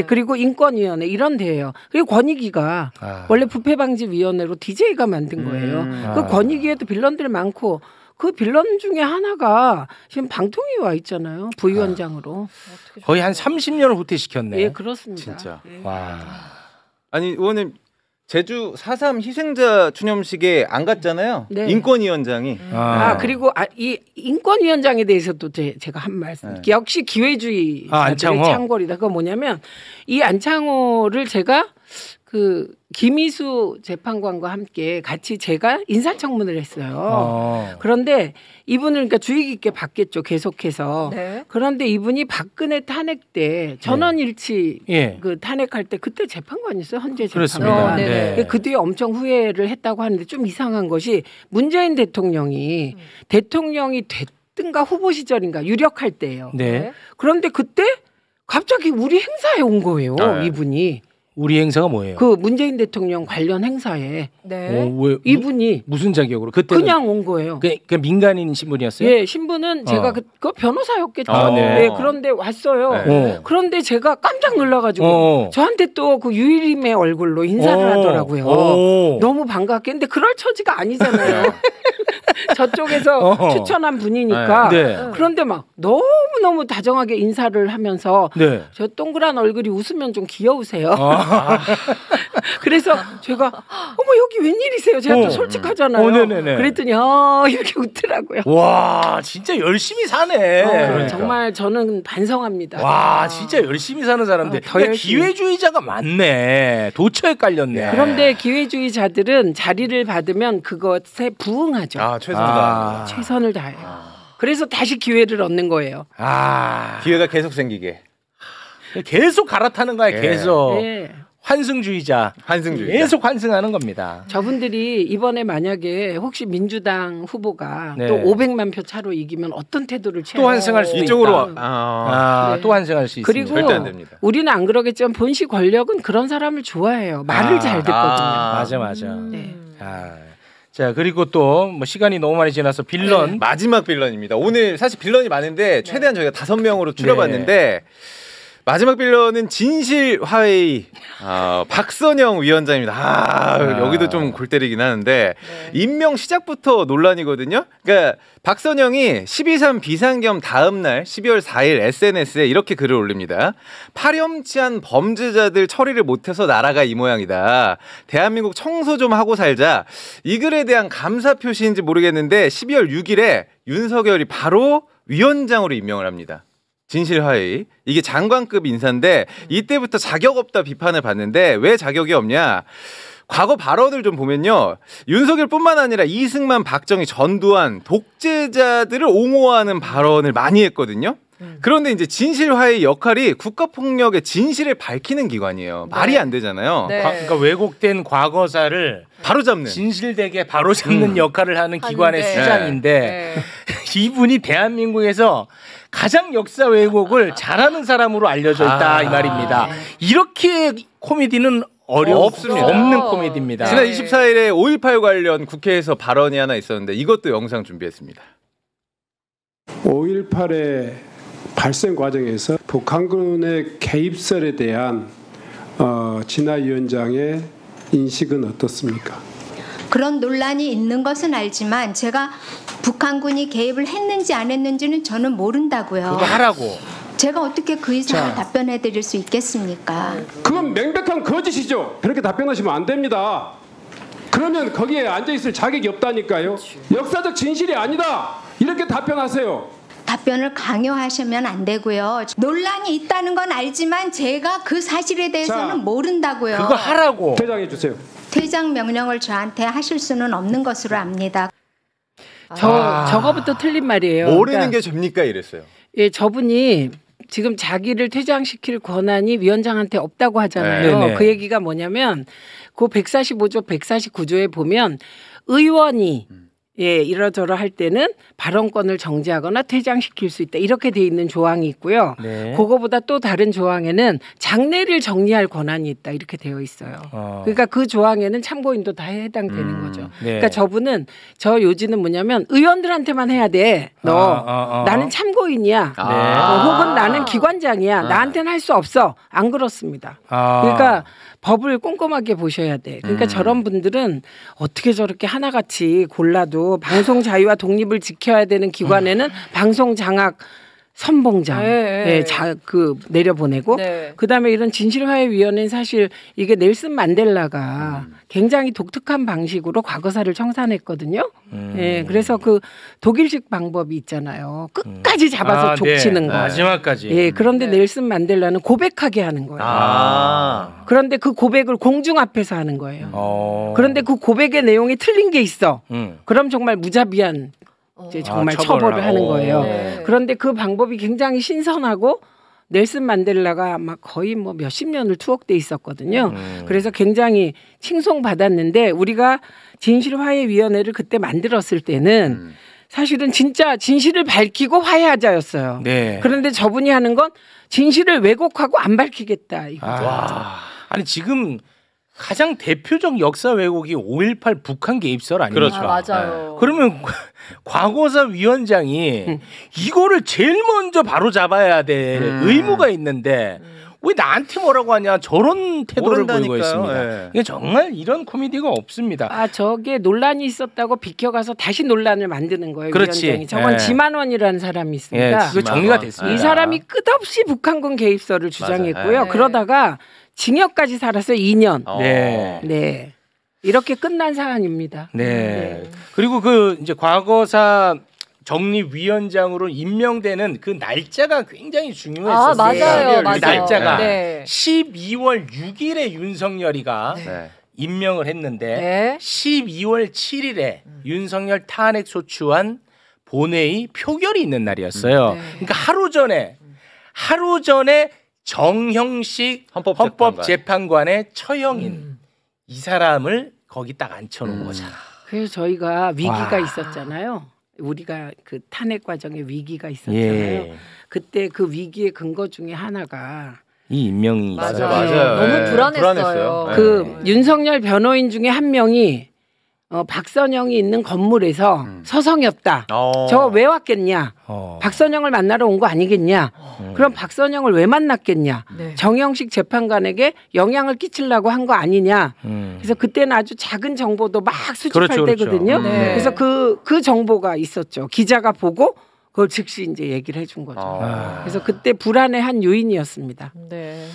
[SPEAKER 3] 그리고 인권위원회 이런 데예요. 그리고 권익위가 원래 부패방지위원회로 DJ가 만든 거예요. 그 권익위에도 빌런들 많고 그 빌런 중에 하나가 지금 방통위에 와 있잖아요. 부위원장으로.
[SPEAKER 1] 거의 한 30년을 후퇴시켰네.
[SPEAKER 3] 예, 그렇습니다.
[SPEAKER 4] 진짜.
[SPEAKER 1] 와.
[SPEAKER 4] 아니 의원님 제주 4.3 희생자 추념식에 안 갔잖아요.
[SPEAKER 3] 네.
[SPEAKER 4] 인권위원장이.
[SPEAKER 3] 그리고 이 인권위원장에 대해서도 제가 한 말씀. 역시 기회주의
[SPEAKER 1] 안창호.
[SPEAKER 3] 창궐이다. 그거 뭐냐면 이 안창호를 제가 그 김희수 재판관과 함께 같이 제가 인사청문을 했어요. 그런데 이분을 그러니까 주의 깊게 봤겠죠. 계속해서. 그런데 이분이 박근혜 탄핵 때 전원일치 그 탄핵할 때 그때 재판관이었어요. 헌재 재판관. 그 뒤에 엄청 후회를 했다고 하는데 좀 이상한 것이 문재인 대통령이 됐든가 후보 시절인가 유력할 때예요. 그런데 그때 갑자기 우리 행사에 온 거예요. 이분이.
[SPEAKER 1] 우리 행사가 뭐예요?
[SPEAKER 3] 그 문재인 대통령 관련 행사에 이분이
[SPEAKER 1] 무슨 자격으로? 그때
[SPEAKER 3] 그냥 온 거예요.
[SPEAKER 1] 그 민간인 신분이었어요?
[SPEAKER 3] 예, 신분은 제가 그 변호사였겠죠. 그런데 왔어요. 그런데 제가 깜짝 놀라가지고 저한테 또 그 유일임의 얼굴로 인사를 하더라고요. 너무 반갑게. 근데 그럴 처지가 아니잖아요. 저쪽에서 추천한 분이니까. 그런데 막 너무 너무너무 다정하게 인사를 하면서
[SPEAKER 1] 네.
[SPEAKER 3] 저 동그란 얼굴이 웃으면 좀 귀여우세요. 그래서 제가 어머 여기 웬일이세요? 제가 또 솔직하잖아요. 그랬더니 이렇게 웃더라고요.
[SPEAKER 1] 와 진짜 열심히 사네.
[SPEAKER 3] 그러니까. 정말 저는 반성합니다.
[SPEAKER 1] 와 진짜 열심히 사는 사람들. 그러니까 기회주의자가 많네. 도처에 깔렸네.
[SPEAKER 3] 그런데 기회주의자들은 자리를 받으면 그것에 부응하죠. 최선을 다해요. 그래서 다시 기회를 얻는 거예요.
[SPEAKER 4] 기회가 계속 생기게.
[SPEAKER 1] 계속 갈아타는 거야. 계속. 환승주의자. 계속 환승하는 겁니다.
[SPEAKER 3] 저분들이 이번에 만약에 혹시 민주당 후보가 또 500만 표 차로 이기면 어떤 태도를 취할지
[SPEAKER 1] 또 환승할 수
[SPEAKER 4] 이쪽으로
[SPEAKER 1] 또 환승할 수 있습니다.
[SPEAKER 3] 그리고
[SPEAKER 4] 절대 안 됩니다.
[SPEAKER 3] 우리는 안 그러겠지만 본시 권력은 그런 사람을 좋아해요. 말을 잘 듣거든요.
[SPEAKER 1] 맞아. 자 그리고 또 뭐 시간이 너무 많이 지나서 빌런
[SPEAKER 4] 마지막 빌런입니다. 오늘 사실 빌런이 많은데 최대한 저희가 5명으로 줄여봤는데 마지막 빌런은 진실화해의 박선영 위원장입니다. 여기도 좀 골 때리긴 하는데 임명 시작부터 논란이거든요. 그러니까 박선영이 12.3 비상겸 다음 날 12월 4일 SNS에 이렇게 글을 올립니다. 파렴치한 범죄자들 처리를 못해서 나라가 이 모양이다. 대한민국 청소 좀 하고 살자. 이 글에 대한 감사 표시인지 모르겠는데 12월 6일에 윤석열이 바로 위원장으로 임명을 합니다. 진실화해 이게 장관급 인사인데 이때부터 자격 없다 비판을 받는데 왜 자격이 없냐? 과거 발언을 좀 보면요. 윤석열뿐만 아니라 이승만, 박정희, 전두환 독재자들을 옹호하는 발언을 많이 했거든요. 그런데 이제 진실화의 역할이 국가폭력의 진실을 밝히는 기관이에요. 말이 안 되잖아요.
[SPEAKER 1] 그러니까 왜곡된 과거사를
[SPEAKER 4] 바로잡는
[SPEAKER 1] 진실되게 바로잡는 역할을 하는 기관의 수장인데 이분이 대한민국에서 가장 역사 왜곡을 잘하는 사람으로 알려져 있다 이 말입니다. 이렇게 코미디는
[SPEAKER 4] 없습니다.
[SPEAKER 1] 없는 코미디입니다.
[SPEAKER 4] 지난 24일에 5.18 관련 국회에서 발언이 하나 있었는데 이것도 영상 준비했습니다.
[SPEAKER 9] 5.18의 발생 과정에서 북한군의 개입설에 대한 진화 위원장의 인식은 어떻습니까?
[SPEAKER 10] 그런 논란이 있는 것은 알지만 제가 북한군이 개입을 했는지 안 했는지는 저는 모른다고요.
[SPEAKER 1] 그거 하라고.
[SPEAKER 10] 제가 어떻게 그 이상을 답변해 드릴 수 있겠습니까?
[SPEAKER 9] 그건 명백한 거짓이죠. 그렇게 답변하시면 안 됩니다. 그러면 거기에 앉아있을 자격이 없다니까요. 역사적 진실이 아니다. 이렇게 답변하세요.
[SPEAKER 10] 답변을 강요하시면 안 되고요. 논란이 있다는 건 알지만 제가 그 사실에 대해서는 모른다고요.
[SPEAKER 1] 그거 하라고.
[SPEAKER 9] 퇴장해 주세요.
[SPEAKER 10] 퇴장 명령을 저한테 하실 수는 없는 것으로 압니다.
[SPEAKER 3] 저거부터 틀린 말이에요.
[SPEAKER 4] 모르는
[SPEAKER 3] 그러니까,
[SPEAKER 4] 게 접니까 이랬어요.
[SPEAKER 3] 예, 저분이 지금 자기를 퇴장시킬 권한이 위원장한테 없다고 하잖아요. 그 얘기가 뭐냐면 그 145조 149조에 보면 의원이 이러저러 할 때는 발언권을 정지하거나 퇴장시킬 수 있다. 이렇게 돼 있는 조항이 있고요. 그거보다 또 다른 조항에는 장례를 정리할 권한이 있다. 이렇게 되어 있어요. 그러니까 그 조항에는 참고인도 다 해당되는 거죠. 그러니까 저분은 저 요지는 뭐냐면 의원들한테만 해야 돼. 나는 참고인이야. 혹은 나는 기관장이야. 나한테는 할 수 없어. 안 그렇습니다. 그러니까 법을 꼼꼼하게 보셔야 돼. 그러니까 저런 분들은 어떻게 저렇게 하나같이 골라도 방송 자유와 독립을 지켜야 되는 기관에는 방송 장악 선봉장 내려보내고 그다음에 이런 진실화해위원회는 사실 이게 넬슨 만델라가 굉장히 독특한 방식으로 과거사를 청산했거든요. 그래서 그 독일식 방법이 있잖아요. 끝까지 잡아서 족치는 거.
[SPEAKER 1] 마지막까지.
[SPEAKER 3] 그런데 넬슨 만델라는 고백하게 하는 거예요. 그런데 그 고백을 공중 앞에서 하는 거예요. 그런데 그 고백의 내용이 틀린 게 있어. 그럼 정말 무자비한 이제 정말 처벌을 하는 거예요. 그런데 그 방법이 굉장히 신선하고 넬슨 만델라가 아마 거의 뭐 몇십 년을 투옥돼 있었거든요. 그래서 굉장히 칭송받았는데 우리가 진실화해위원회를 그때 만들었을 때는 사실은 진짜 진실을 밝히고 화해하자였어요. 그런데 저분이 하는 건 진실을 왜곡하고 안 밝히겠다.
[SPEAKER 1] 아니 지금 가장 대표적 역사 왜곡이 5.18 북한 개입설 아닙니까?
[SPEAKER 2] 맞아요.
[SPEAKER 1] 그러면 과거사 위원장이 이거를 제일 먼저 바로 잡아야 될 의무가 있는데 왜 나한테 뭐라고 하냐 저런 태도를 보이고 있습니다.
[SPEAKER 4] 네.
[SPEAKER 1] 이게 정말 이런 코미디가 없습니다.
[SPEAKER 11] 아 저게 논란이 있었다고 비켜가서 다시 논란을 만드는 거예요.
[SPEAKER 1] 그렇지.
[SPEAKER 11] 위원장이. 저건
[SPEAKER 1] 예.
[SPEAKER 11] 지만원이라는 사람이 있습니다.
[SPEAKER 1] 그 정리가 됐습니다.
[SPEAKER 11] 이 사람이 끝없이 북한군 개입설을 주장했고요.
[SPEAKER 1] 네.
[SPEAKER 11] 그러다가 징역까지 살았어요. 2년.
[SPEAKER 1] 네.
[SPEAKER 11] 네. 이렇게 끝난 사안입니다.
[SPEAKER 1] 네. 그리고 그 이제 과거사 정리위원장으로 임명되는 그 날짜가 굉장히 중요했었어요.
[SPEAKER 2] 아, 맞아요.
[SPEAKER 1] 그 날짜가
[SPEAKER 2] 네.
[SPEAKER 1] 12월 6일에 윤석열이가 임명을 했는데 12월 7일에 윤석열 탄핵 소추안 본회의 표결이 있는 날이었어요. 그러니까 하루 전에 정형식 헌법재판관의 처형인 이 사람을 거기 딱 앉혀놓은 거잖아.
[SPEAKER 11] 그래서 저희가 위기가
[SPEAKER 1] 와.
[SPEAKER 11] 있었잖아요. 우리가 그 탄핵 과정에 위기가 있었잖아요.
[SPEAKER 1] 예.
[SPEAKER 11] 그때 그 위기의 근거 중에 하나가
[SPEAKER 1] 이 임명이
[SPEAKER 2] 맞아요.
[SPEAKER 1] 있어요.
[SPEAKER 2] 너무
[SPEAKER 1] 네.
[SPEAKER 2] 불안했어요.
[SPEAKER 11] 그 윤석열 변호인 중에 한 명이 박선영이 있는 건물에서 서성였다. 저거 왜 왔겠냐? 박선영을 만나러 온 거 아니겠냐? 그럼 박선영을 왜 만났겠냐?
[SPEAKER 2] 네.
[SPEAKER 11] 정형식 재판관에게 영향을 끼치려고 한 거 아니냐? 그래서 그때는 아주 작은 정보도 막 수집할
[SPEAKER 1] 그렇죠.
[SPEAKER 11] 때거든요.
[SPEAKER 2] 네.
[SPEAKER 11] 그래서 그 정보가 있었죠. 기자가 보고 그걸 즉시 이제 얘기를 해준 거죠. 그래서 그때 불안의 한 요인이었습니다.
[SPEAKER 2] 네.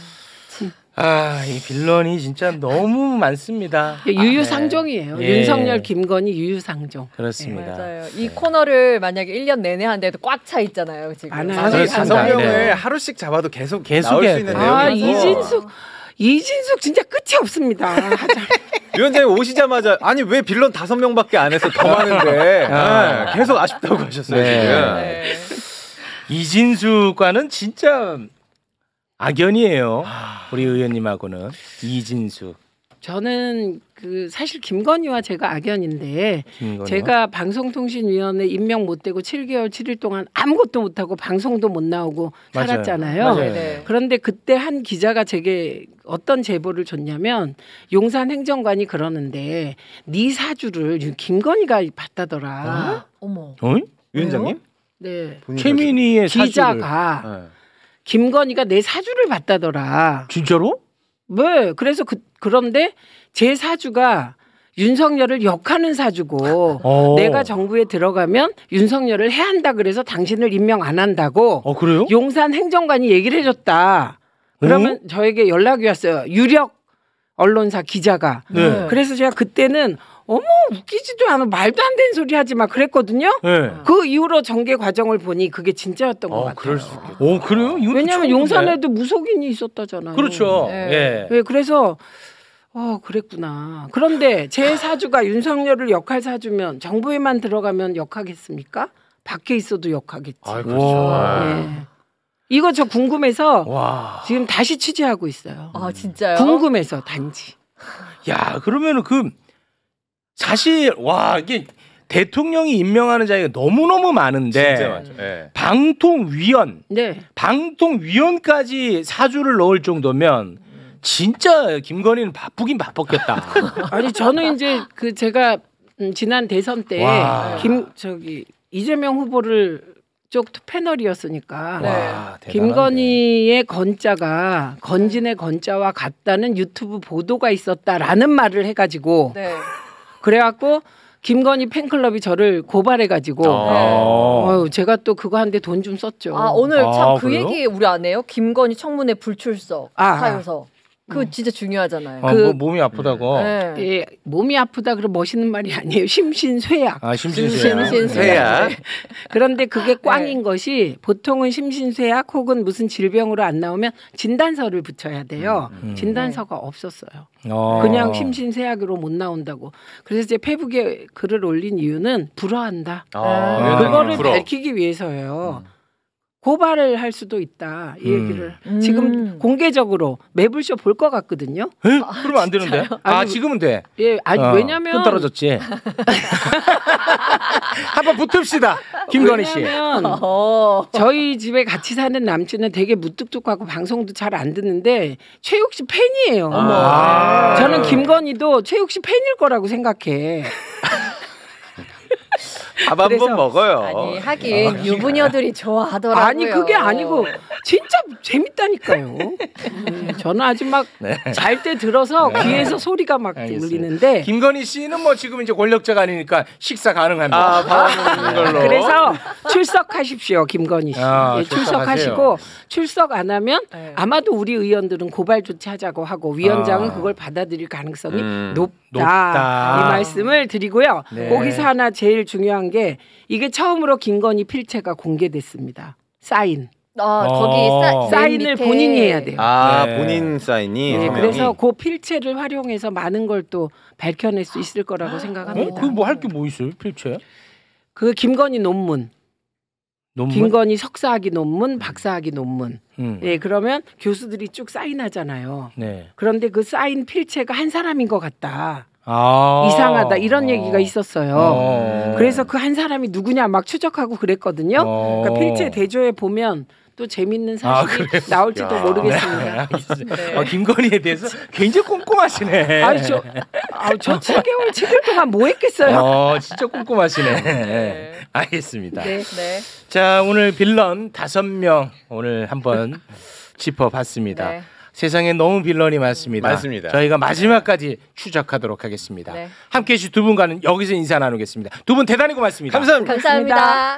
[SPEAKER 1] 이 빌런이 진짜 너무 많습니다.
[SPEAKER 11] 유유상종이에요.
[SPEAKER 1] 예.
[SPEAKER 11] 윤석열, 김건희 유유상종.
[SPEAKER 1] 그렇습니다.
[SPEAKER 2] 맞아요. 이 코너를 만약에 1년 내내 하는데도 꽉 차 있잖아요. 지금.
[SPEAKER 4] 사실 다섯
[SPEAKER 1] 그렇습니다.
[SPEAKER 4] 명을
[SPEAKER 1] 네.
[SPEAKER 4] 하루씩 잡아도 계속
[SPEAKER 1] 계속
[SPEAKER 4] 나올
[SPEAKER 1] 해야
[SPEAKER 4] 수 있는
[SPEAKER 1] 돼요.
[SPEAKER 4] 내용이어서.
[SPEAKER 11] 이진숙 진짜 끝이 없습니다.
[SPEAKER 4] 위원장님 오시자마자 아니 왜 빌런 5명밖에 안 해서 더 많은데 네, 계속 아쉽다고 하셨어요.
[SPEAKER 1] 네.
[SPEAKER 4] 지금.
[SPEAKER 1] 이진수과는 진짜 악연이에요. 우리 의원님하고는 이진수.
[SPEAKER 11] 저는 그 사실 김건희와 제가 악연인데
[SPEAKER 1] 김건희와?
[SPEAKER 11] 제가 방송통신위원회 임명 못 되고 7개월 7일 동안 아무것도 못 하고 방송도 못 나오고
[SPEAKER 1] 맞아요.
[SPEAKER 11] 살았잖아요.
[SPEAKER 1] 맞아요.
[SPEAKER 2] 네.
[SPEAKER 11] 그런데 그때 한 기자가 제게 어떤 제보를 줬냐면 용산 행정관이 그러는데 네 사주를 김건희가 봤다더라.
[SPEAKER 2] 어머.
[SPEAKER 4] 위원장님?
[SPEAKER 11] 네.
[SPEAKER 1] 최민희의
[SPEAKER 11] 기자가
[SPEAKER 4] 네.
[SPEAKER 11] 김건희가 내 사주를 봤다더라.
[SPEAKER 1] 진짜로?
[SPEAKER 11] 네. 그래서 그런데 제 사주가 윤석열을 역하는 사주고 내가 정부에 들어가면 윤석열을 해한다 그래서 당신을 임명 안 한다고
[SPEAKER 1] 그래요?
[SPEAKER 11] 용산 행정관이 얘기를 해줬다. 그러면 저에게 연락이 왔어요. 유력 언론사 기자가.
[SPEAKER 1] 네.
[SPEAKER 11] 그래서 제가 그때는 어머 웃기지도 않아 말도 안 되는 소리 하지 마 그랬거든요.
[SPEAKER 1] 네.
[SPEAKER 11] 그 이후로 전개 과정을 보니 그게 진짜였던 것 같아요.
[SPEAKER 1] 그럴 수 있겠다. 그래요? 이것도
[SPEAKER 11] 왜냐하면
[SPEAKER 1] 처음인데.
[SPEAKER 11] 용산에도 무속인이 있었다잖아요.
[SPEAKER 1] 그렇죠.
[SPEAKER 11] 네. 네, 그래서 그랬구나. 그런데 제 사주가 윤석열을 역할 사주면 정부에만 들어가면 역하겠습니까? 밖에 있어도 역하겠지.
[SPEAKER 1] 그렇죠.
[SPEAKER 11] 네. 이거 저 궁금해서 지금 다시 취재하고 있어요.
[SPEAKER 2] 아 진짜요?
[SPEAKER 11] 궁금해서 단지.
[SPEAKER 1] 야 그러면은 사실 이게 대통령이 임명하는 자리가 너무너무 많은데
[SPEAKER 4] 진짜 많죠. 네.
[SPEAKER 1] 방통위원까지 사주를 넣을 정도면 진짜 김건희는 바쁘긴 바빴겠다.
[SPEAKER 11] 아니 저는 이제 제가 지난 대선 때
[SPEAKER 1] 와.
[SPEAKER 11] 이재명 후보를 쪽 패널이었으니까
[SPEAKER 1] 와,
[SPEAKER 11] 김건희의 건자가 건진의 건자와 같다는 유튜브 보도가 있었다라는 말을 해가지고 그래갖고 김건희 팬클럽이 저를 고발해가지고 제가 또 그거 하는데 돈 좀 썼죠.
[SPEAKER 2] 오늘 참 그
[SPEAKER 1] 그래요?
[SPEAKER 2] 얘기 우리 안 해요? 김건희 청문회 불출석 사유서. 그거 진짜 중요하잖아요.
[SPEAKER 1] 몸이 아프다고.
[SPEAKER 11] 예, 몸이 아프다 그럼 멋있는 말이 아니에요. 심신쇠약.
[SPEAKER 1] 심신쇠약.
[SPEAKER 11] 그런데 그게 꽝인 것이 보통은 심신쇠약 혹은 무슨 질병으로 안 나오면 진단서를 붙여야 돼요. 진단서가 없었어요. 그냥 심신쇠약으로 못 나온다고. 그래서 이제 페북에 글을 올린 이유는 불허한다. 그거를 밝히기 위해서예요. 고발을 할 수도 있다. 이 얘기를 지금 공개적으로 매불쇼 볼 것 같거든요.
[SPEAKER 1] 그러면 안 되는데? 지금은 돼.
[SPEAKER 11] 예, 왜냐면
[SPEAKER 1] 끈 떨어졌지. 한번 붙읍시다, 김건희 씨.
[SPEAKER 11] 왜냐면 저희 집에 같이 사는 남친은 되게 무뚝뚝하고 방송도 잘 안 듣는데 최욱 씨 팬이에요. 저는 김건희도 최욱 씨 팬일 거라고 생각해.
[SPEAKER 4] 밥 한 번 먹어요.
[SPEAKER 2] 아니 하긴 유부녀들이 좋아하더라고요.
[SPEAKER 11] 아니 그게 아니고 진짜 재밌다니까요. 저는 아주 막 잘 때 들어서 귀에서 소리가 막 들리는데.
[SPEAKER 1] 김건희 씨는 뭐 지금 이제 권력자가 아니니까 식사 가능합니다.
[SPEAKER 4] 아, 밥 먹는 걸로.
[SPEAKER 11] 그래서 출석하십시오, 김건희 씨. 예, 출석하시고 출석 안 하면 아마도 우리 의원들은 고발 조치하자고 하고 위원장은 그걸 받아들일 가능성이 높다. 이 말씀을 드리고요.
[SPEAKER 1] 네.
[SPEAKER 11] 거기서 하나 제일 중요한 게 이게 처음으로 김건희 필체가 공개됐습니다. 사인.
[SPEAKER 2] 거기
[SPEAKER 11] 사인을
[SPEAKER 2] 밑에.
[SPEAKER 11] 본인이 해야 돼요.
[SPEAKER 4] 본인 사인이.
[SPEAKER 11] 네, 그래서 그 필체를 활용해서 많은 걸 또 밝혀낼 수 있을 거라고 생각합니다.
[SPEAKER 1] 그 뭐 할 게 뭐 있어요, 필체?
[SPEAKER 11] 그 김건희 논문? 김건희 석사학위 논문, 박사학위 논문. 예, 그러면 교수들이 쭉 사인하잖아요.
[SPEAKER 1] 네.
[SPEAKER 11] 그런데 그 사인 필체가 한 사람인 것 같다. 이상하다 이런 얘기가 있었어요. 그래서 그 한 사람이 누구냐 막 추적하고 그랬거든요. 그러니까 필체 대조에 보면 또 재밌는 사실이 나올지도 모르겠습니다.
[SPEAKER 1] 네. 김건희에 대해서 굉장히 꼼꼼하시네.
[SPEAKER 11] 아니 저 7개월 동안 뭐 했겠어요?
[SPEAKER 1] 진짜 꼼꼼하시네. 네. 알겠습니다.
[SPEAKER 2] 네.
[SPEAKER 1] 자, 오늘 빌런 5명 오늘 한번 짚어봤습니다.
[SPEAKER 2] 네.
[SPEAKER 1] 세상에 너무 빌런이 많습니다.
[SPEAKER 4] 맞습니다.
[SPEAKER 1] 저희가 마지막까지 추적하도록 하겠습니다. 함께해 주신 두 분과는 여기서 인사 나누겠습니다. 두 분 대단히 고맙습니다.
[SPEAKER 4] 감사합니다.
[SPEAKER 2] 감사합니다.